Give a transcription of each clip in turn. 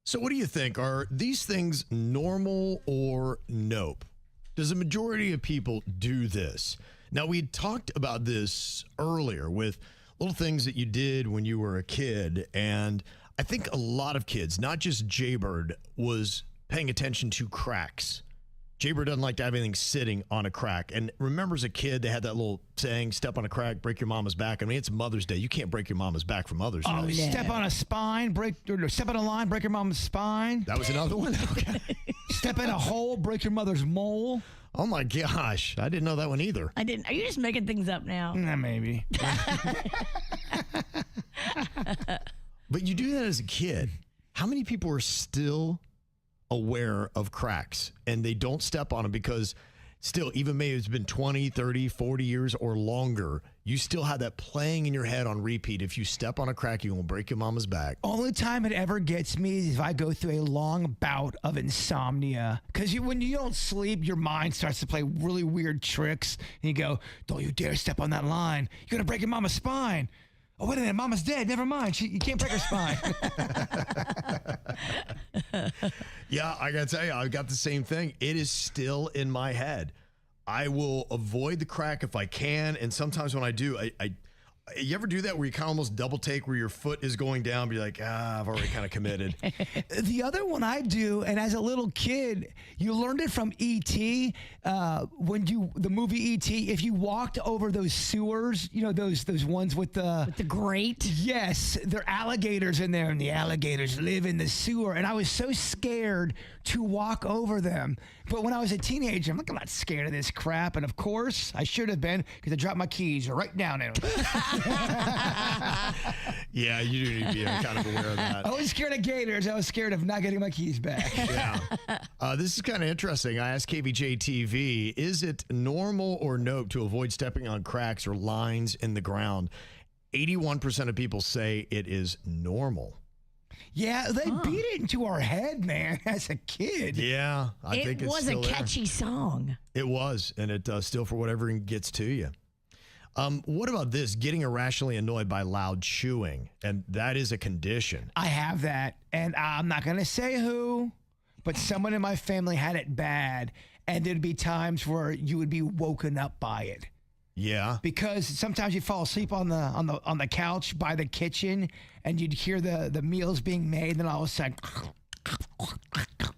So what do you think? Are these things normal or nope? Does a majority of people do this? Now, we talked about this earlier with little things that you did when you were a kid. And I think a lot of kids, not just Jaybird, was paying attention to cracks. Jaybird doesn't like to have anything sitting on a crack. And remember as a kid, they had that little saying, step on a crack, break your mama's back. I mean, it's Mother's Day. You can't break your mama's back for Mother's Day. Oh, yeah. Step on a spine, step on a line, break your mama's spine. That was another one? Okay. Step in a hole, break your mother's mole. Oh, my gosh. I didn't know that one either. I didn't. Are you just making things up now? Nah, maybe. But you do that as a kid. How many people are still aware of cracks and they don't step on them because still, even maybe it's been 20, 30, 40 years or longer, you still have that playing in your head on repeat. If you step on a crack, you will break your mama's back. Only time it ever gets me is if I go through a long bout of insomnia. Because when you don't sleep, your mind starts to play really weird tricks. And you go, don't you dare step on that line. You're going to break your mama's spine. Oh, wait a minute, mama's dead. Never mind. You can't break her spine. Yeah, I got to tell you, I've got the same thing. It is still in my head. I will avoid the crack if I can. And sometimes when I do, you ever do that where you kind of almost double take where your foot is going down, but you're like, I've already kind of committed. The other one I do, and as a little kid, you learned it from E.T. The movie E.T., if you walked over those sewers, you know, those ones with the grate? Yes, there are alligators in there, and the alligators live in the sewer. And I was so scared to walk over them. But when I was a teenager, I'm like, I'm not scared of this crap. And of course, I should have been, because I dropped my keys right down there. Yeah, you do need to be kind of aware of that. I was scared of gators. I was scared of not getting my keys back. Yeah. This is kind of interesting. I asked KVJ TV, is it normal or nope to avoid stepping on cracks or lines in the ground? 81% of people say it is normal. Yeah, they beat it into our head, man, as a kid. Yeah, I think it's still It was a catchy song. It was, and it still, for whatever it gets to you. What about this? Getting irrationally annoyed by loud chewing, and that is a condition. I have that, and I'm not going to say who, but someone in my family had it bad, and there'd be times where you would be woken up by it. Yeah. Because sometimes you fall asleep on the couch by the kitchen, and you'd hear the meals being made, and then all of a sudden,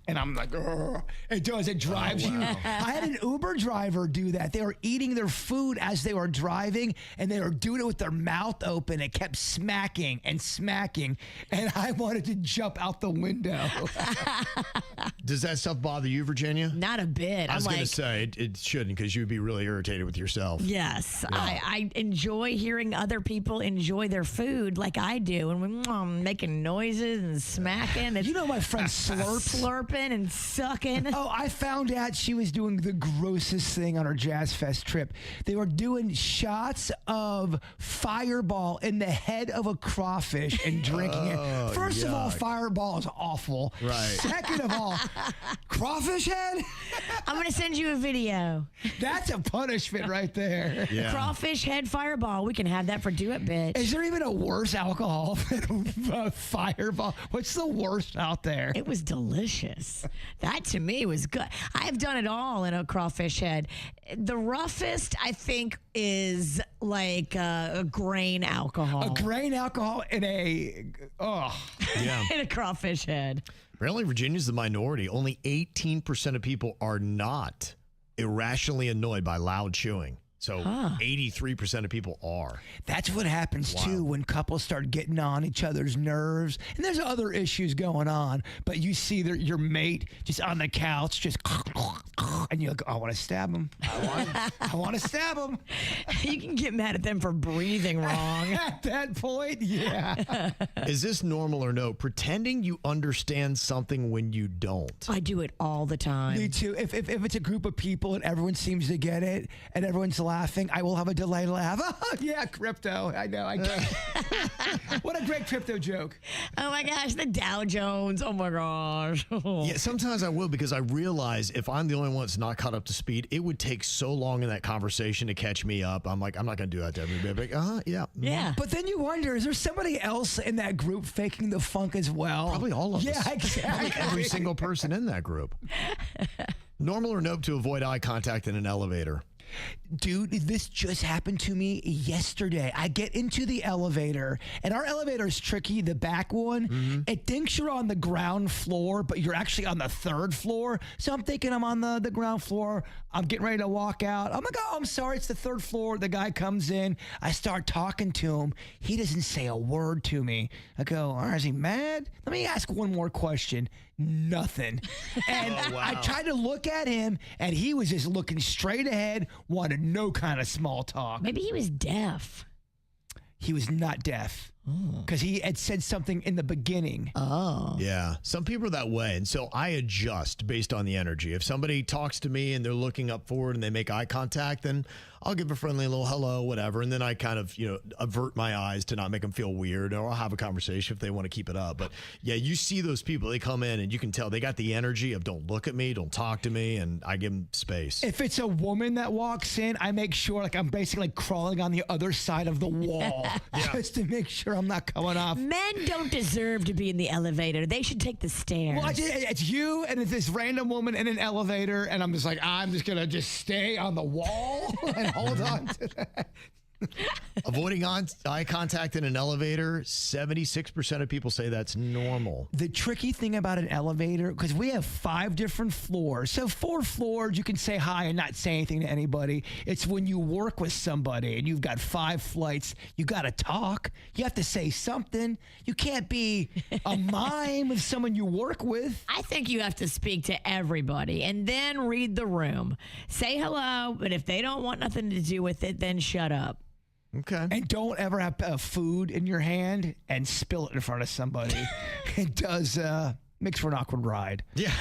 and I'm like, ugh. It does. It drives you. I had an Uber driver do that. They were eating their food as they were driving, and they were doing it with their mouth open. It kept smacking and smacking, and I wanted to jump out the window. Does that stuff bother you, Virginia? Not a bit. I was going to say it shouldn't, because you'd be really irritated with yourself. Yes. Yeah. I enjoy hearing other people enjoy their food like I do. And when making noises and smacking. You know my friend slurping and sucking. Oh, I found out she was doing the grossest thing on her Jazz Fest trip. They were doing shots of Fireball in the head of a crawfish and drinking it. First of all, Fireball is awful. Right. Second of all, crawfish head? I'm going to send you a video. That's a punishment right there. Yeah. Crawfish head Fireball. We can have that for Do It, bitch. Is there even a worse alcohol than Fireball? What's the worst out there? It was delicious. That to me was good. I've done it all in a crawfish head. The roughest, I think, is like a grain alcohol. A grain alcohol in a, in a crawfish head. Apparently, Virginia's the minority. Only 18% of people are not irrationally annoyed by loud chewing. So 83% of people are. That's what happens, too, when couples start getting on each other's nerves. And there's other issues going on, but you see your mate just on the couch, just, and you're like, I want to stab him. I want to stab him. You can get mad at them for breathing wrong. At that point, yeah. Is this normal or no? Pretending you understand something when you don't. I do it all the time. Me too. If it's a group of people and everyone seems to get it and everyone's laughing, I will have a delayed laugh. Oh, yeah, crypto. I know. I get it. What a great crypto joke. Oh, my gosh, the Dow Jones. Oh, my gosh. Yeah, sometimes I will, because I realize if I'm the only one that's not caught up to speed, it would take so long in that conversation to catch me up. I'm like, I'm not going to do that to everybody. Like, yeah. Yeah. But then you wonder, is there somebody else in that group faking the funk as well? Probably all of us. Yeah, exactly. Every single person in that group. Normal or nope to avoid eye contact in an elevator? Dude, this just happened to me yesterday. I get into the elevator, and our elevator is tricky. The back one, it thinks you're on the ground floor, but you're actually on the 3rd floor. So I'm thinking I'm on the ground floor. I'm getting ready to walk out. I'm like, oh, I'm sorry, it's the 3rd floor. The guy comes in. I start talking to him. He doesn't say a word to me. I go, all right, is he mad? Let me ask one more question. Nothing. And I tried to look at him, and he was just looking straight ahead, wanted no kind of small talk. Maybe he was deaf. He was not deaf because he had said something in the beginning. Oh. Yeah. Some people are that way. And so I adjust based on the energy. If somebody talks to me and they're looking up forward and they make eye contact, then I'll give a friendly little hello, whatever. And then I kind of, avert my eyes to not make them feel weird, or I'll have a conversation if they want to keep it up. But yeah, you see those people, they come in and you can tell they got the energy of don't look at me, don't talk to me. And I give them space. If it's a woman that walks in, I make sure like I'm basically crawling on the other side of the wall just to make sure I'm not coming off. Men don't deserve to be in the elevator. They should take the stairs. Well, it's you and it's this random woman in an elevator, and I'm just like, I'm just going to stay on the wall and hold on to that. Avoiding eye contact in an elevator, 76% of people say that's normal. The tricky thing about an elevator, because we have 5 different floors. So 4 floors, you can say hi and not say anything to anybody. It's when you work with somebody and you've got 5 flights, you got to talk. You have to say something. You can't be a mime with someone you work with. I think you have to speak to everybody and then read the room. Say hello, but if they don't want nothing to do with it, then shut up. Okay. And don't ever have food in your hand and spill it in front of somebody. It does makes for an awkward ride. Yeah.